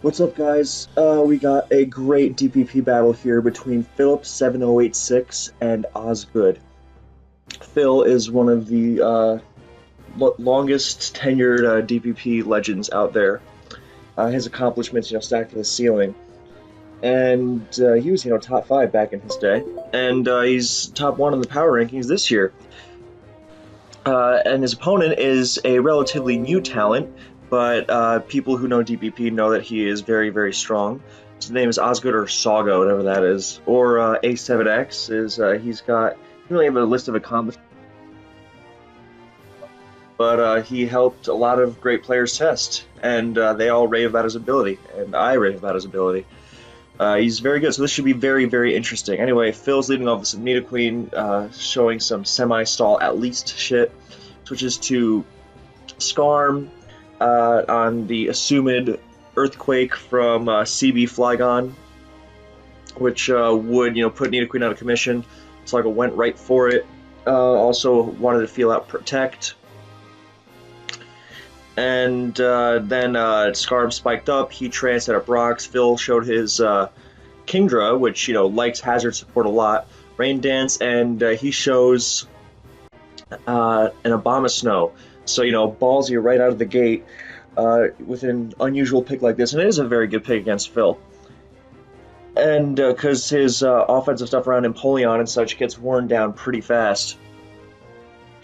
What's up, guys? We got a great DPP battle here between Philip7086 and Osgoode. Phil is one of the longest tenured DPP legends out there. His accomplishments, stacked to the ceiling. And he was, top five back in his day. And he's top one in the power rankings this year. And his opponent is a relatively new talent, but people who know DPP know that he is very, very strong. His name is Osgoode or Saga, whatever that is, or A7X. He really have a list of accomplishments, but he helped a lot of great players test, and they all rave about his ability, and I rave about his ability. He's very good, so this should be very, very interesting. Anyway, Phil's leading off with some Nidoqueen, showing some semi-stall at least shit. Switches to Scarm on the assumed Earthquake from CB Flygon, which would, put Nidoqueen out of commission. Saga went right for it. Also wanted to feel out Protect. And then Scarm spiked up, Heatran set up rocks, Phil showed his Kingdra, which, likes hazard support a lot, Rain Dance, and he shows an Abomasnow. So, ballsy right out of the gate with an unusual pick like this, and it is a very good pick against Phil. And because his offensive stuff around Empoleon and such gets worn down pretty fast.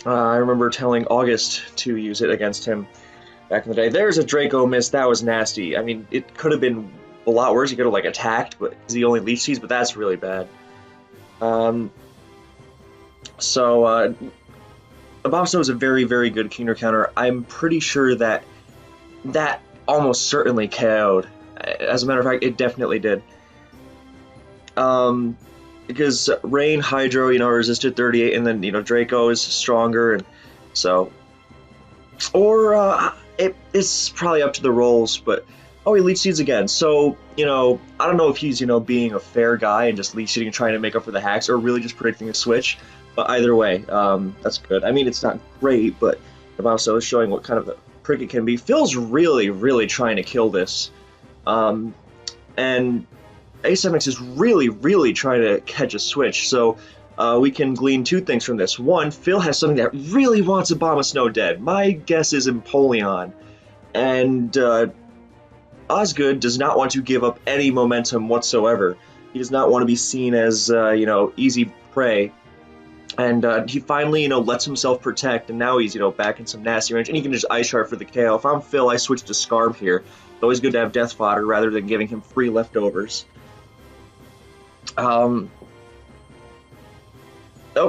I remember telling August to use it against him back in the day. There's a Draco miss. That was nasty. I mean, it could have been a lot worse. He could have, attacked, but he only leech seeds, but that's really bad. So, Abomasnow is a very, very good Kingdra counter. I'm pretty sure that almost certainly KO'd. As a matter of fact, it definitely did. Because Rain, Hydro, resisted 38, and then, Draco is stronger, and so... Or, it's probably up to the rolls, but... Oh, he leech seeds again. So, I don't know if he's, being a fair guy and just leech seeding and trying to make up for the hacks, or really just predicting a switch. But either way, that's good. I mean, it's not great, but Abomasnow is showing what kind of a prick it can be. Phil's really, really trying to kill this. And A7X is really, really trying to catch a switch. So we can glean two things from this. One, Phil has something that really wants Abomasnow dead. My guess is Empoleon. And Osgoode does not want to give up any momentum whatsoever. He does not want to be seen as, easy prey. And he finally, lets himself protect, and now he's, back in some nasty range, and he can just Ice Shard for the KO. If I'm Phil, I switch to Scarm here. It's always good to have Death Fodder rather than giving him free leftovers. Oh,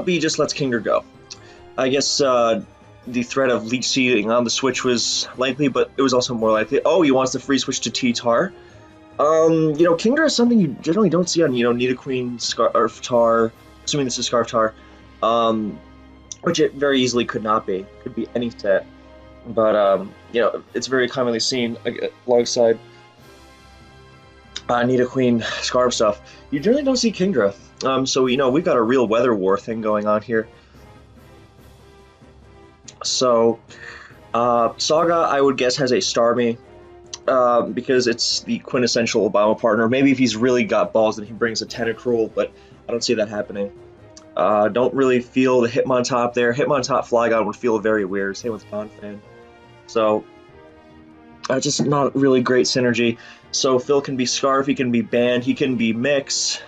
he just lets Kingdra go. I guess the threat of leech seeding on the switch was likely, but it was also more likely. Oh, he wants the free switch to T-Tar. Kingdra is something you generally don't see on, Nidoqueen, Scarf Tar, assuming this is Scarf Tar. Which it very easily could not be. Could be any set. But, it's very commonly seen alongside Nidoqueen Scarf stuff. You generally don't see Kingdra. So, we've got a real weather war thing going on here. So, Saga, I would guess, has a Starmie. Because it's the quintessential Obama partner. Maybe if he's really got balls, then he brings a Tentacruel, but I don't see that happening. Don't really feel the Hitmontop there. Hitmontop Flygon would feel very weird. Same with Donphan. So, just not really great synergy. So Phil can be Scarf, he can be Band, he can be Mix.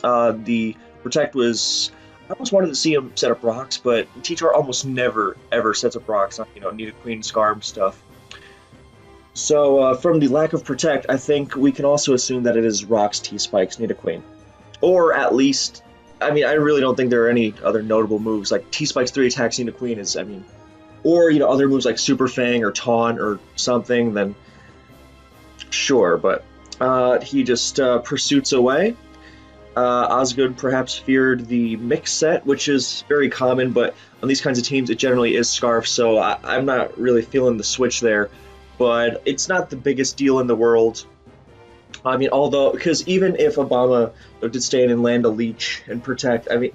The Protect was... I almost wanted to see him set up rocks, but T-Tar almost never, ever sets up rocks on, Nidoqueen Scarm stuff. So, from the lack of Protect, I think we can also assume that it is Rocks, T-Spikes, Nidoqueen. Or at least... I mean, I really don't think there are any other notable moves. Like, T-Spike's 3 attacks Nidoqueen is, or, other moves like Super Fang or Taunt or something, then sure, but he just pursuits away. Osgoode perhaps feared the mix set, which is very common, but on these kinds of teams, it generally is Scarf, so I'm not really feeling the switch there. But it's not the biggest deal in the world. I mean, because even if Obama did stay in and land a leech and protect, I mean,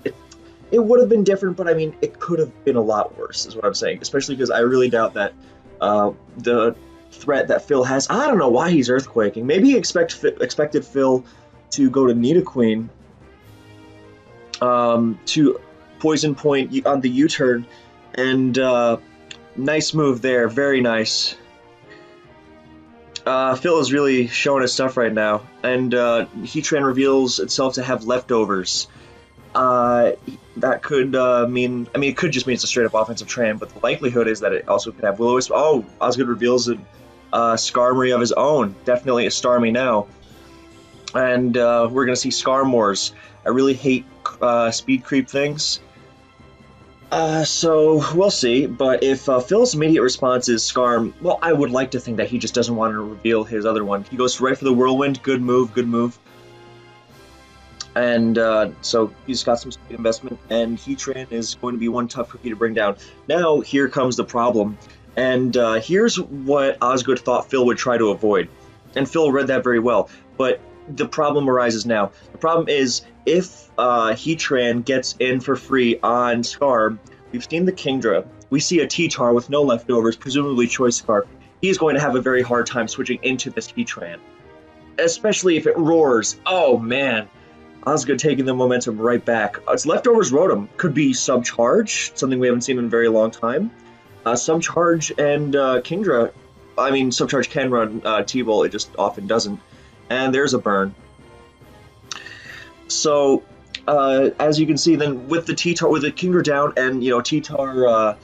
it would have been different, but I mean, it could have been a lot worse, is what I'm saying. Especially because I really doubt that the threat that Phil has. I don't know why he's earthquaking. Maybe he expected Phil to go to Nidoqueen to poison point on the U-turn, and nice move there, very nice. Phil is really showing his stuff right now, and Heatran reveals itself to have leftovers. That could mean, I mean, it could just mean it's a straight-up offensive Tran, but the likelihood is that it also could have Will-O-Wisp. Oh, Osgoode reveals a Skarmory of his own. Definitely a Starmie now. And we're going to see Skarmores. I really hate speed creep things. So we'll see, but if Phil's immediate response is Skarm, well, I would like to think that he just doesn't want to reveal his other one. He goes right for the Whirlwind. Good move, good move. And so he's got some speed investment, and Heatran is going to be one tough cookie to bring down. Now, here comes the problem. And here's what Osgoode thought Phil would try to avoid. And Phil read that very well. But the problem arises now. The problem is, if Heatran gets in for free on Skarm, we've seen the Kingdra, we see a T-Tar with no leftovers, presumably Choice Scarf. He's going to have a very hard time switching into this Heatran. Especially if it roars. Oh, man. Osgoode taking the momentum right back. Its leftovers Rotom could be Subcharge, something we haven't seen in a very long time. Subcharge and Kingdra, I mean, Subcharge can run T-Bolt, it just often doesn't. And there's a burn. So, as you can see, then with the T-Tar, with the Kingdra down, and, you know, T-Tar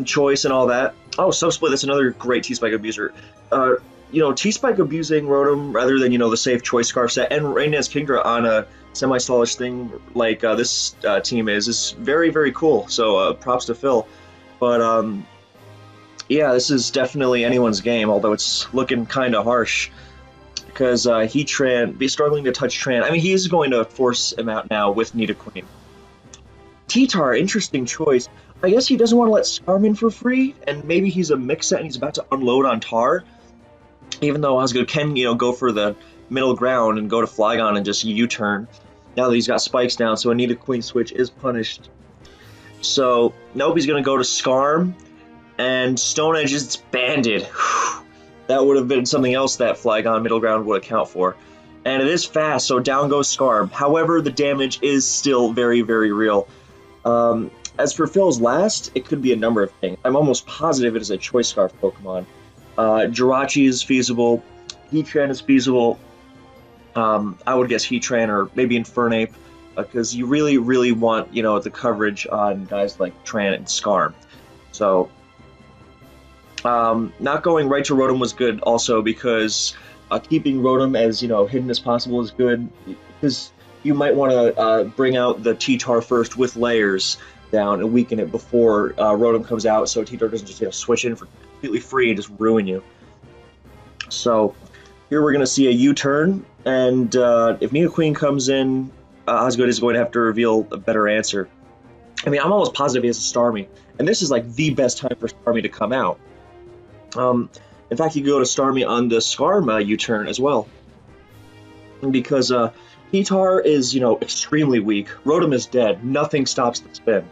Choice and all that. Oh, Subsplit, that's another great T-Spike abuser. You know, T-Spike abusing Rotom rather than, you know, the safe Choice Scarf set, and Rainaz Kingdra on a semi-stallish thing like this team is very, very cool. So, props to Phil. But, yeah, this is definitely anyone's game, although it's looking kind of harsh. Because Heatran be struggling to touch Tran. I mean, he is going to force him out now with Nidoqueen. T-Tar, interesting choice. I guess he doesn't want to let Skarm in for free, and maybe he's a mix set and he's about to unload on Tar. Even though Osgoode can, you know, go for the middle ground and go to Flygon and just U-turn. Now that he's got spikes down, so a Nidoqueen switch is punished. So, nope, he's going to go to Skarm, and Stone Edge is banded. That would have been something else that Flygon middle ground would account for. And it is fast, so down goes Skarm. However, the damage is still very, very real. As for Phil's last, it could be a number of things. I'm almost positive it is a Choice Scarf Pokemon. Jirachi is feasible. Heatran is feasible. I would guess Heatran or maybe Infernape, because you really, really want, you know, the coverage on guys like Tran and Skarm. So, not going right to Rotom was good also, because keeping Rotom as, you know, hidden as possible is good, because you might want to bring out the T-Tar first with layers down and weaken it before Rotom comes out, so T-Tar doesn't just, you know, switch in for completely free and just ruin you. So here we're going to see a U-turn, and if Nidoqueen comes in, Osgoode is going to have to reveal a better answer. I mean, I'm almost positive he has a Starmie, and this is like the best time for Starmie to come out. In fact, you go to Starmie on the Skarm U-turn as well, because T-Tar is, you know, extremely weak. Rotom is dead. Nothing stops the spin.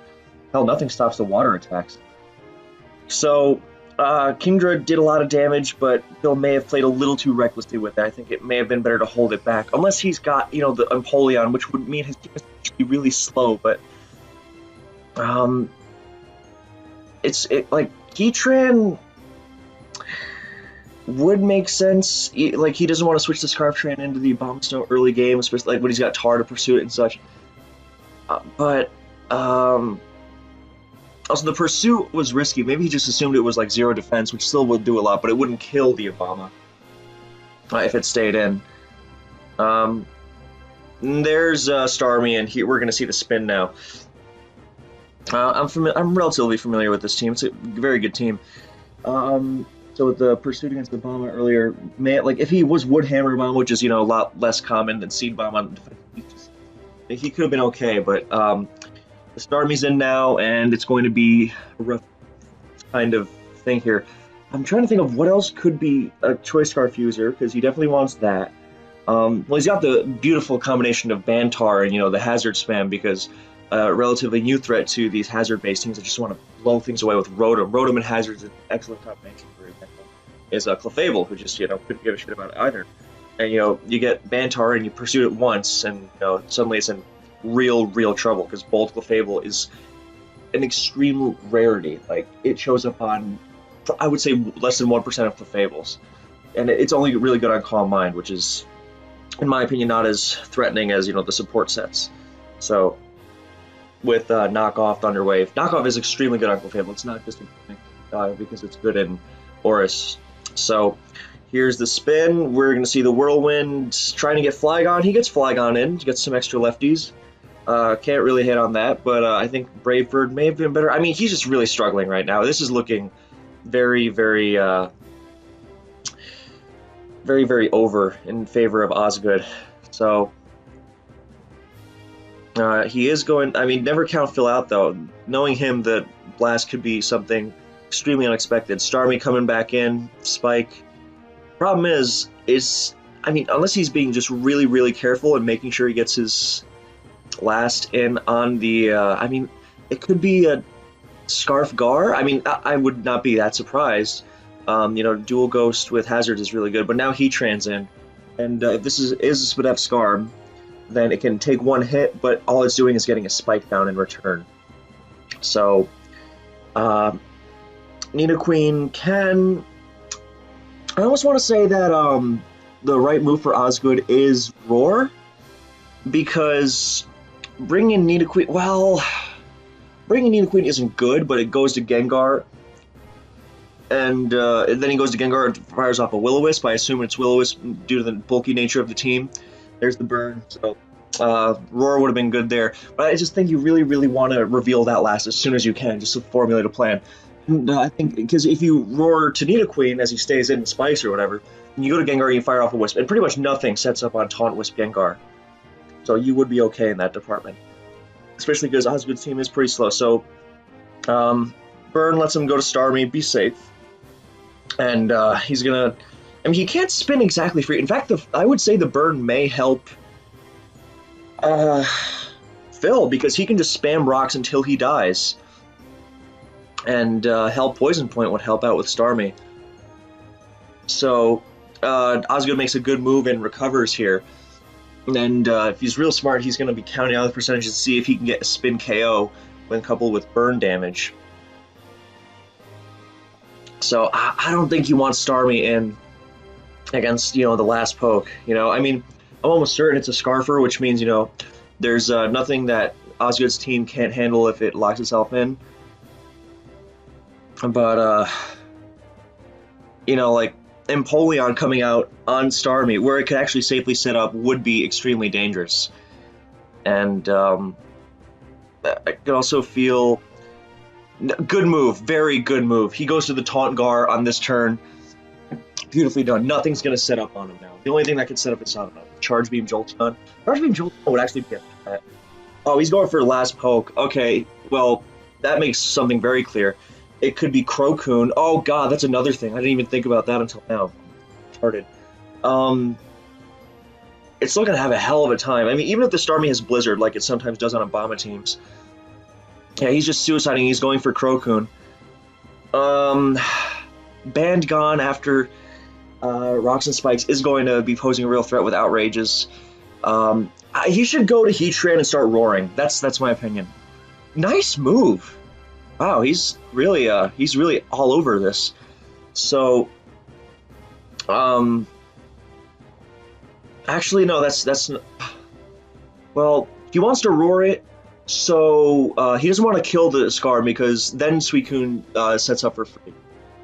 Hell, nothing stops the water attacks. So, Kingdra did a lot of damage, but Phil may have played a little too recklessly with it. I think it may have been better to hold it back, unless he's got, you know, the Empoleon, which would mean his defense should be really slow, but like Heatran would make sense. Like, he doesn't want to switch the Scarf Tran into the Bomb Snow early game, especially like when he's got Tar to pursue it and such. But also the pursuit was risky. Maybe he just assumed it was like 0 defense, which still would do a lot, but it wouldn't kill the Obama if it stayed in. There's Starmie, and we're going to see the spin now. I'm relatively familiar with this team. It's a very good team. So with the pursuit against the Obama earlier, like if he was Wood Hammer Bomb, which is, you know, a lot less common than Seed Bomb on defense, he could have been okay. But the Starmie's in now, and it's going to be a rough kind of thing here. I'm trying to think of what else could be a Choice Scarf user, because he definitely wants that. Well, he's got the beautiful combination of Bantar and, you know, the Hazard spam, because relatively new threat to these hazard-based teams that just want to blow things away with Rotom. Rotom and Hazard's an excellent combination, for example. is Clefable, who just, couldn't give a shit about it either. And, you get Bantar and you pursue it once, and, suddenly it's in real trouble, because Bolt Clefable is an extreme rarity. Like, it shows up on, I would say, less than 1% of Clefables. And it's only really good on Calm Mind, which is, in my opinion, not as threatening as, the support sets. So, with Knockoff, Thunderwave, Knockoff is extremely good on Clefable. It's not just because it's good in Oris. So, here's the spin. We're going to see the Whirlwind trying to get Flygon. He gets Flygon in, gets some extra lefties. Can't really hit on that, but I think Brave Bird may have been better. I mean, he's just really struggling right now. This is looking very, very over in favor of Osgoode. So, he is going... I mean, never count Phil out, though. Knowing him, that Blast could be something extremely unexpected. Starmie coming back in, Spike. Problem is, I mean, unless he's being just really, really careful and making sure he gets his last in on the... I mean, it could be a Scarf Gar. I mean, I would not be that surprised. Dual Ghost with Hazards is really good, but now Heatran's in. And if this is a Spadef Scarm, then it can take one hit, but all it's doing is getting a Spike down in return. So, Nidoqueen can... I almost want to say that the right move for Osgoode is Roar, because bringing Nidoqueen... Well, bringing Nidoqueen isn't good, but it goes to Gengar, and then he goes to Gengar and fires off a Will-O-Wisp. I assume it's Will-O-Wisp due to the bulky nature of the team. There's the burn, so Roar would have been good there. But I just think you really, really want to reveal that last as soon as you can, just to formulate a plan. And I think, because if you Roar to Nidoqueen as he stays in Spikes or whatever, and you go to Gengar and you fire off a Wisp, and pretty much nothing sets up on Taunt Wisp Gengar. So you would be okay in that department. Especially because Osgoode's team is pretty slow. So, Burn lets him go to Starmie, be safe. And he's gonna... I mean, he can't spin exactly free. In fact, I would say the Burn may help Phil, because he can just spam rocks until he dies. And Hell Poison Point would help out with Starmie. So, Osgoode makes a good move and recovers here. And if he's real smart, he's going to be counting out the percentages to see if he can get a spin KO when coupled with burn damage. So, I don't think you want Starmie in against, the last poke. I mean, I'm almost certain it's a Scarfer, which means, there's nothing that Osgoode's team can't handle if it locks itself in. But, like, Empoleon coming out on Starmie, where it could actually safely set up, would be extremely dangerous. And, I could also feel... Good move, very good move. He goes to the Taunt Gar on this turn. Beautifully done. Nothing's going to set up on him now. The only thing that can set up is Charge Beam Jolteon. Charge Beam Jolteon would actually be a threat. Oh, he's going for last poke. Okay, well, that makes something very clear. It could be Crocoon. Oh god, that's another thing. I didn't even think about that until now. Retarded. It's still gonna have a hell of a time. I mean, even if the Starmie has Blizzard, like it sometimes does on Obama teams. Yeah, he's just suiciding. He's going for Crocoon. Band Gone after Rocks and Spikes is going to be posing a real threat with Outrages. He should go to Heatran and start roaring. That's my opinion. Nice move. Wow, he's really all over this. So, actually, no, that's well, he wants to roar it, so he doesn't want to kill the Scar, because then Suicune sets up for free.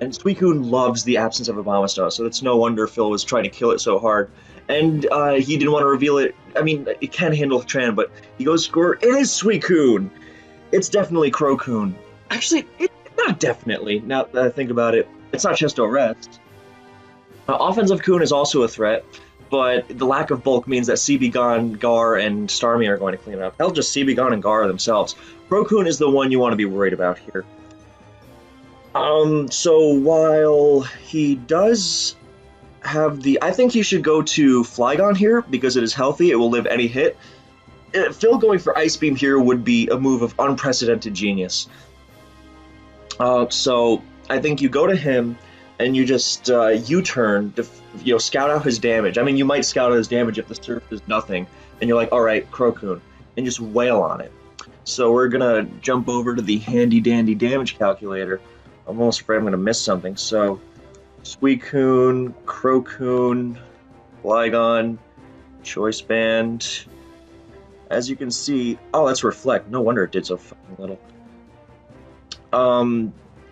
And Suicune loves the absence of Abomastar, so it's no wonder Phil was trying to kill it so hard. And he didn't want to reveal it. I mean, it can handle Tran, but he goes score. It is Suicune! It's definitely Crocoon. Actually, not definitely. Now that I think about it, it's not just Rest. Offensive Coon is also a threat, but the lack of bulk means that CB Gar, and Starmie are going to clean it up. Hell, just CB and Gar themselves. Crocoon is the one you want to be worried about here. So while he does have the... I think he should go to Flygon here, because it is healthy, it will live any hit. Phil going for Ice Beam here would be a move of unprecedented genius. So I think you go to him, and you just U-turn to scout out his damage. I mean, you might scout out his damage if the surf is nothing, and you're like, all right, Crocoon, and just wail on it. So we're gonna jump over to the handy dandy damage calculator. I'm almost afraid I'm gonna miss something. So Suicune, Crocoon, Flygon, Choice Band. As you can see, oh, that's Reflect. No wonder it did so fucking little.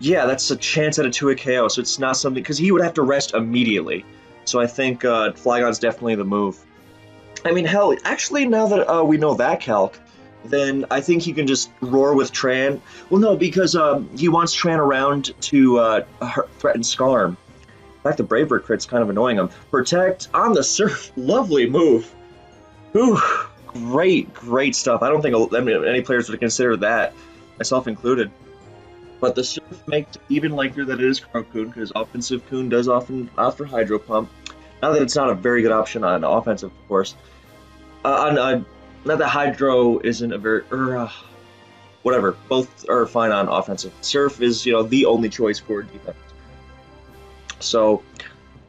Yeah, that's a chance at a 2-hit KO, so it's not something, because he would have to rest immediately. So I think Flygon's definitely the move. I mean, hell, actually, now that we know that calc, then I think he can just roar with Tran. Well, no, because he wants Tran around to threaten Scarm. In fact, the Bravery crit's kind of annoying him. Protect on the Surf, lovely move. Whew, great stuff. I don't think any players would consider that, myself included. But the Surf makes it even likelier that it is Crocoon, because Offensive Coon does often offer Hydro Pump. Not that it's not a very good option on offensive, of course. Not that Hydro isn't a very... whatever, both are fine on offensive. Surf is, the only choice for defense. So,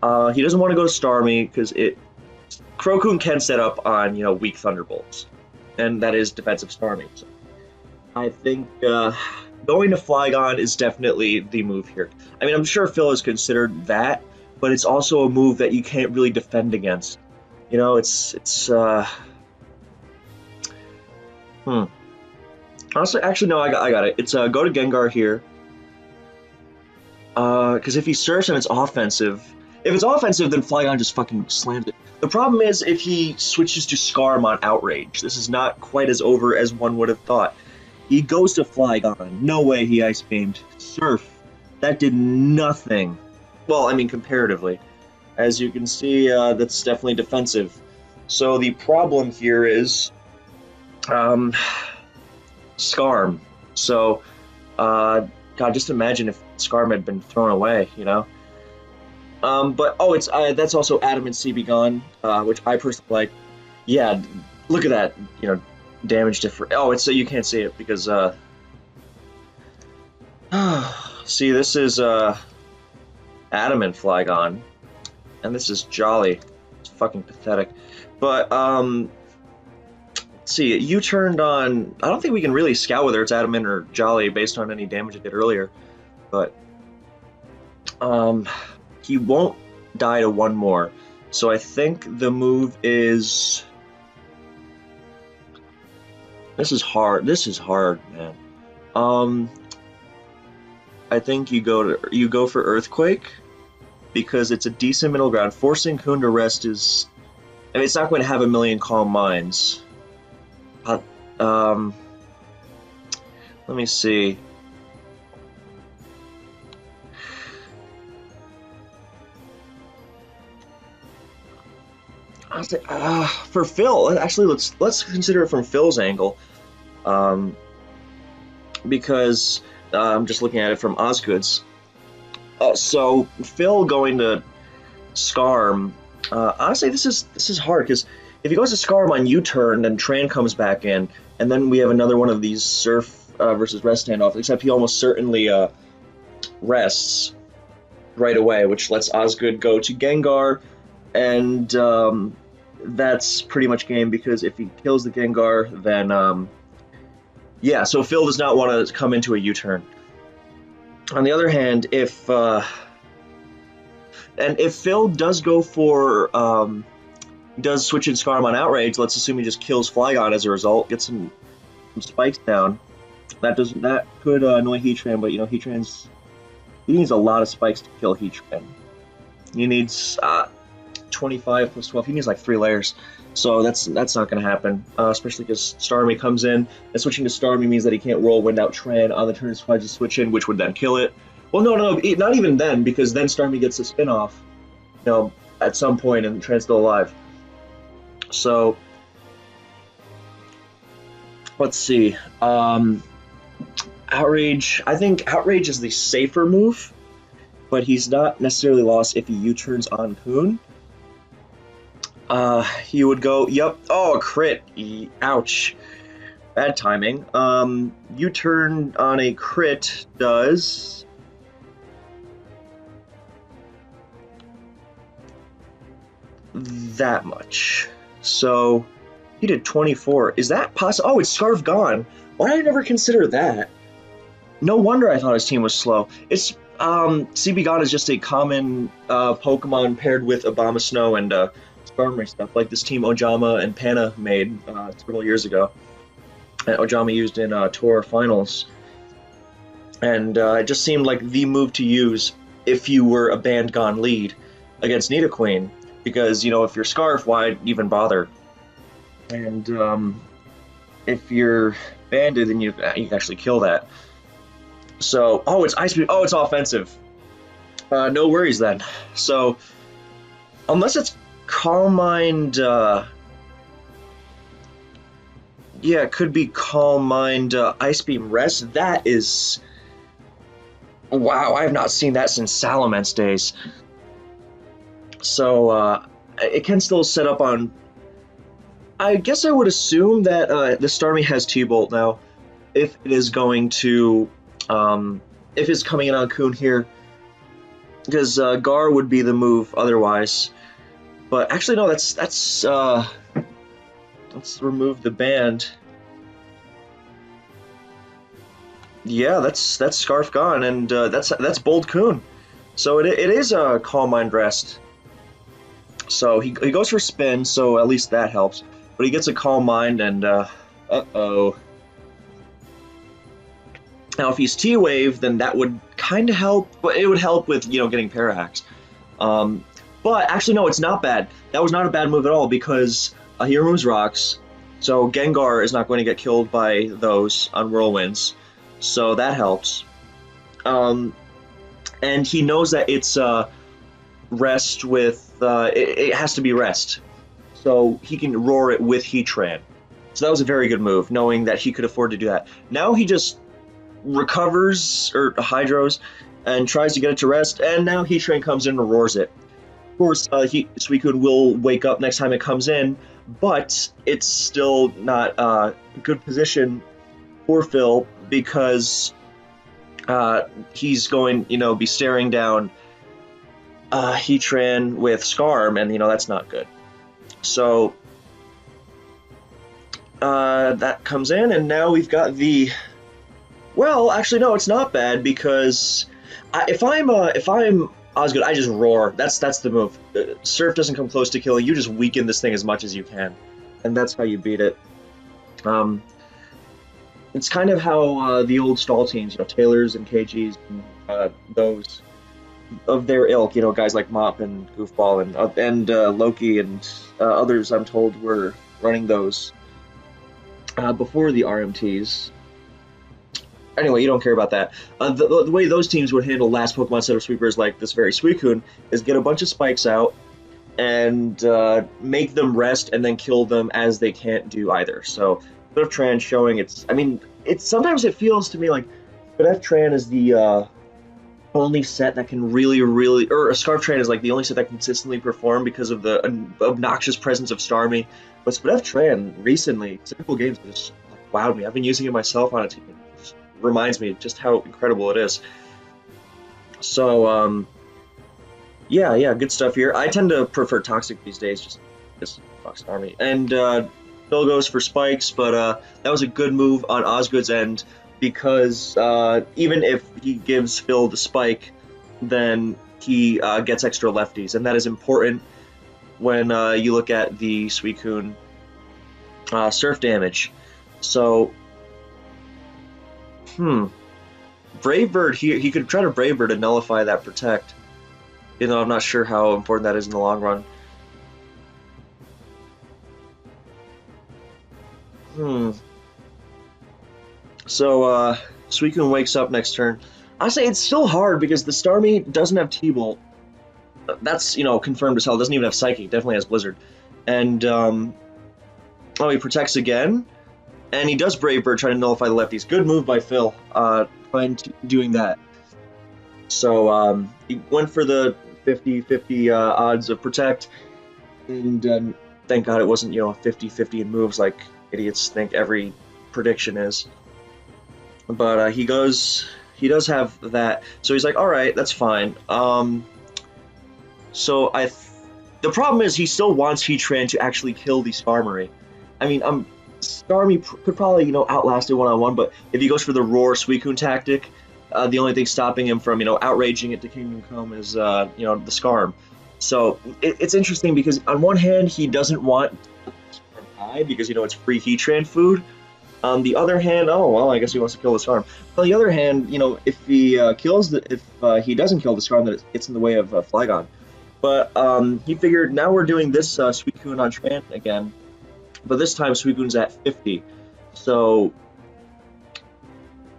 he doesn't want to go to Starmie, because Crocoon can set up on, weak Thunderbolts. And that is defensive Starmie. So I think... going to Flygon is definitely the move here. I mean, I'm sure Phil has considered that, but it's also a move that you can't really defend against. Honestly, actually, no, I got it. It's go to Gengar here. Because if he surfs and it's offensive, then Flygon just fucking slams it. The problem is if he switches to Scarm on Outrage. This is not quite as over as one would have thought. He goes to Flygon. No way he Ice Beamed. Surf. That did nothing. Well, I mean, comparatively. As you can see, that's definitely defensive. So the problem here is Scarm. So, God, just imagine if Scarm had been thrown away, But, that's also Adamant Sea Begone, which I personally like. Yeah, look at that, damage difference. Oh, it's so you can't see it because see, this is Adamant Flygon, and this is Jolly. It's fucking pathetic. But let's see, you turned on. I don't think we can really scout whether it's Adamant or Jolly based on any damage it did earlier, but he won't die to one more. So I think the move is. This is hard, man. I think you go for Earthquake because it's a decent middle ground. Forcing Coon to rest is, I mean, it's not going to have a million Calm Minds. But, let me see. For Phil, actually, let's consider it from Phil's angle, because I'm just looking at it from Osgoode's. So Phil going to Scarm. Honestly, this is hard because if he goes to Scarm on U-turn, then Tran comes back in, and then we have another one of these Surf versus Rest standoff. Except he almost certainly rests right away, which lets Osgoode go to Gengar, and that's pretty much game because if he kills the Gengar, then yeah. So Phil does not want to come into a U-turn. On the other hand, if Phil does go for does switch in Scarm on Outrage, let's assume he just kills Flygon as a result, gets some spikes down. That could annoy Heatran, but he needs a lot of spikes to kill Heatran. He needs 25 plus 12. He needs like 3 layers, so that's not going to happen. Especially because Starmie comes in, and switching to Starmie means that he can't roll Wind Out Tran on the turn his to switch in, which would then kill it. Well, no, not even then, because then Starmie gets a spin-off, at some point, and Tran's still alive. So, let's see. Outrage. I think Outrage is the safer move, but he's not necessarily lost if he U-turns on Poon. He would go, yep, oh, crit, ouch, bad timing. U-turn on a crit does that much. So he did 24. Is that possible? Oh, it's Scarf Gone. Why did I never consider that? No wonder I thought his team was slow. It's CB Gone is just a common Pokemon paired with Abomasnow and Skarmory stuff, like this team Ojama and Pana made several years ago. And Ojama used in Tour Finals. And it just seemed like the move to use if you were a Band Gone lead against Nidoqueen. Because, you know, if you're Scarf, why even bother? And if you're banded, then you can actually kill that. So, oh, it's Ice Beam. Oh, it's offensive. No worries then. So, unless it's Calm Mind, yeah, it could be Calm Mind, Ice Beam Rest. That is, wow, I have not seen that since Salamence days. So, it can still set up on, I guess I would assume that the Starmie has T-Bolt now, if it is going to, if it's coming in on Coon here, because Gar would be the move otherwise. But actually, no, let's remove the band. Yeah, that's Scarf Gone, and that's Bold Coon. So it is a Calm Mind Rest. So he goes for Spin, so at least that helps. But he gets a Calm Mind, and uh-oh. Now, if he's T-Wave, then that would kind of help, but it would help with, you know, getting Parahax. But actually, no, it's not bad. That was not a bad move at all, because he removes rocks, so Gengar is not going to get killed by those on Whirlwinds, so that helps. And he knows that it's Rest with, it has to be Rest, so he can Roar it with Heatran. So that was a very good move, knowing that he could afford to do that. Now he just recovers, or Hydros, and tries to get it to rest, and now Heatran comes in and roars it. Of course, Suicune will wake up next time it comes in, but it's still not a good position for Phil, because he's going, you know, be staring down Heatran with Scarm, and, you know, that's not good. So, that comes in, and now we've got the... Well, actually, no, it's not bad, because if I'm Osgoode, I just roar. That's the move. Surf doesn't come close to killing. You just weaken this thing as much as you can, and that's how you beat it. It's kind of how the old stall teams, you know, Taylors and KGs, and those of their ilk, you know, guys like Mop and Goofball and Loki and others, I'm told, were running those before the RMTs. Anyway, you don't care about that. The way those teams would handle last Pokemon setup sweepers like this very Suicune is get a bunch of spikes out and make them rest and then kill them as they can't do either. So, Tran showing it's... I mean, sometimes it feels to me like Tran is the only set that can really... Or Scarf Tran is like the only set that can consistently perform because of the obnoxious presence of Starmie. But Tran recently, several games, just wowed me. I've been using it myself on a team. Reminds me just how incredible it is. So, yeah, good stuff here. I tend to prefer Toxic these days, just because Fox Army. And Phil goes for spikes, but that was a good move on Osgoode's end, because even if he gives Phil the spike, then he gets extra lefties, and that is important when you look at the Suicune surf damage. So, Brave Bird, he could try to Brave Bird and nullify that Protect. You know, I'm not sure how important that is in the long run. So, Suicune wakes up next turn. I say it's still hard because the Starmie doesn't have T-Bolt. That's, you know, confirmed as hell. It doesn't even have Psychic. Definitely has Blizzard. And, oh, he protects again. And he does Brave Bird, trying to nullify the lefties. Good move by Phil, doing that. So, he went for the 50-50 odds of Protect. And thank God it wasn't, you know, 50-50 in moves like idiots think every prediction is. But he does have that. So he's like, alright, that's fine. So The problem is he still wants Heatran to actually kill the Starmie. I mean, Starmie could probably, outlast it one-on-one, but if he goes for the Roar Suicune tactic, the only thing stopping him from, outraging it to Kingdom Come is, the Scarm. So it's interesting because on one hand, he doesn't want Scarm die because, it's free Heatran food. On the other hand, oh, well, I guess he wants to kill the Scarm. On the other hand, if he if he doesn't kill the Scarm, then it gets in the way of Flygon. But he figured now we're doing this Suicune on Tran again, but this time Suicune's at 50. So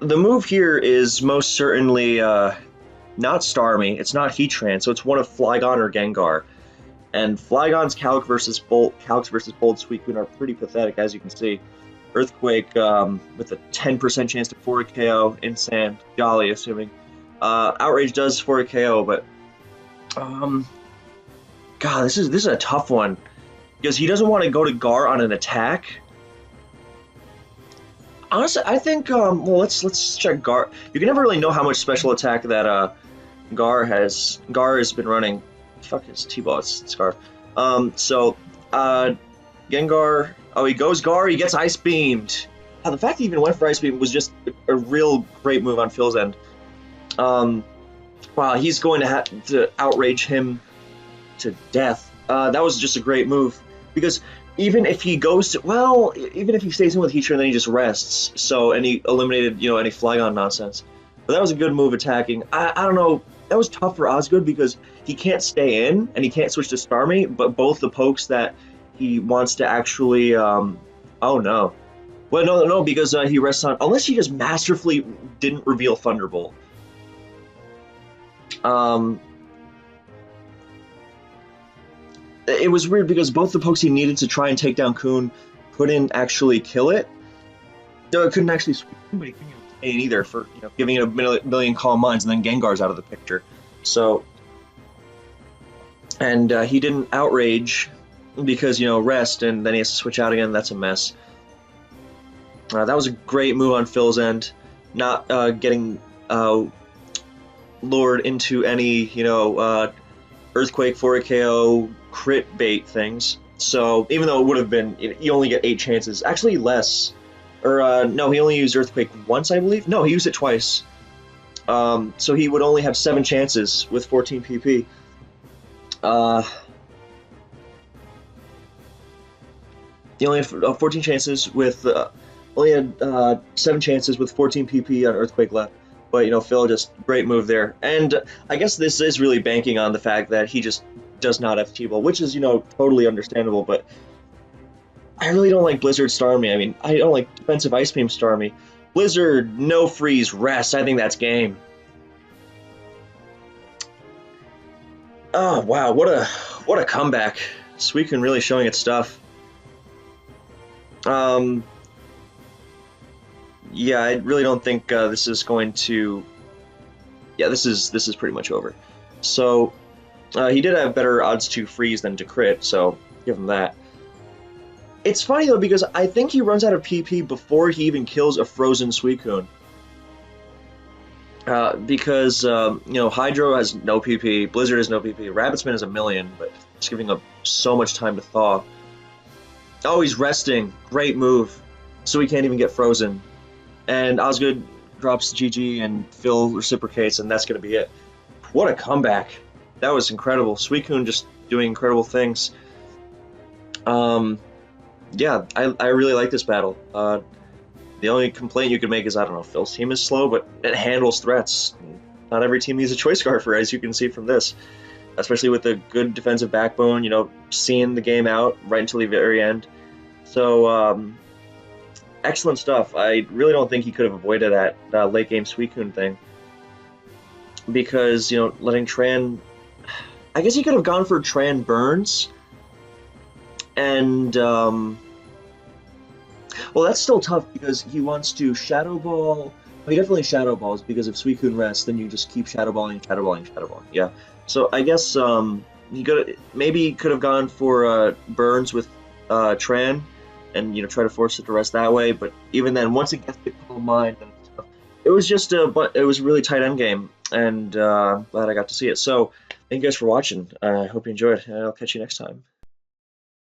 the move here is most certainly not Starmie, it's not Heatran, so it's one of Flygon or Gengar. And Flygon's Calc versus Bolt Suicune are pretty pathetic, as you can see. Earthquake with a 10% chance to 4 KO, Insand, Jolly, assuming. Outrage does 4 KO, but God, this is a tough one because he doesn't want to go to Gar on an attack. Honestly, I think well, let's check Gar. You can never really know how much special attack that Gar has been running. Fuck his T-ball, it's Scarf. So Gengar. Oh, he goes Gar. He gets Ice Beamed. The fact he even went for Ice Beam was just a real great move on Phil's end. Wow, he's going to have to outrage him to death. That was just a great move because even if he goes to, well, even if he stays in with Heatran, then he just rests. So, and he eliminated, any Flygon nonsense. But that was a good move attacking. I don't know. That was tough for Osgoode because he can't stay in and he can't switch to Starmie, but both the pokes that he wants to actually, oh no. Well, no, because he rests on, unless he just masterfully didn't reveal Thunderbolt. It was weird because both the pokes he needed to try and take down Coon couldn't actually kill it. No, it couldn't actually sweep him, but he couldn't even either for giving it a million calm minds, and then Gengar's out of the picture. So, and he didn't outrage because rest, and then he has to switch out again. That's a mess. That was a great move on Phil's end, not getting lured into any Earthquake 4 KO crit bait things. So even though it would have been, you only get 8 chances, actually less. Or no, he only used Earthquake once, I believe. No, he used it twice. So he would only have 7 chances with 14 PP. He only had 14 chances with only had 7 chances with 14 PP on Earthquake left. But Phil, just great move there. And I guess this is really banking on the fact that he just does not have T-ball, which is totally understandable. But I really don't like Blizzard Starmie. I mean, I don't like defensive Ice Beam Starmie. Blizzard, no freeze, rest. I think that's game. Oh wow, what a comeback! Suicune really showing its stuff. Yeah, I really don't think this is going to. Yeah, this is pretty much over. So he did have better odds to freeze than to crit, so give him that. It's funny though because I think he runs out of PP before he even kills a frozen Suicune. Because Hydro has no PP, Blizzard has no PP, Rabbitsman has a million, but it's giving up so much time to thaw. Oh, he's resting. Great move. So he can't even get frozen. And Osgoode drops GG and Phil reciprocates, and that's going to be it. What a comeback. That was incredible. Suicune just doing incredible things. Yeah, I really like this battle. The only complaint you could make is, I don't know, Phil's team is slow, but it handles threats. Not every team needs a Choice Scarfer, as you can see from this. Especially with a good defensive backbone, seeing the game out right until the very end. So, excellent stuff. I really don't think he could have avoided that late game Suicune thing. Because, letting Tran... I guess he could have gone for Tran Burns. And, well, that's still tough because he wants to Shadow Ball. Well, he definitely Shadow Balls because if Suicune rests, then you just keep Shadow Balling, Shadow Balling, Shadow Balling. Yeah. So I guess he could have gone for Burns with Tran, and try to force it to rest that way. But even then, once it gets to calm mind and stuff, it was just it was a really tight end game, and glad I got to see it. So Thank you guys for watching. I hope you enjoyed, and I'll catch you next time.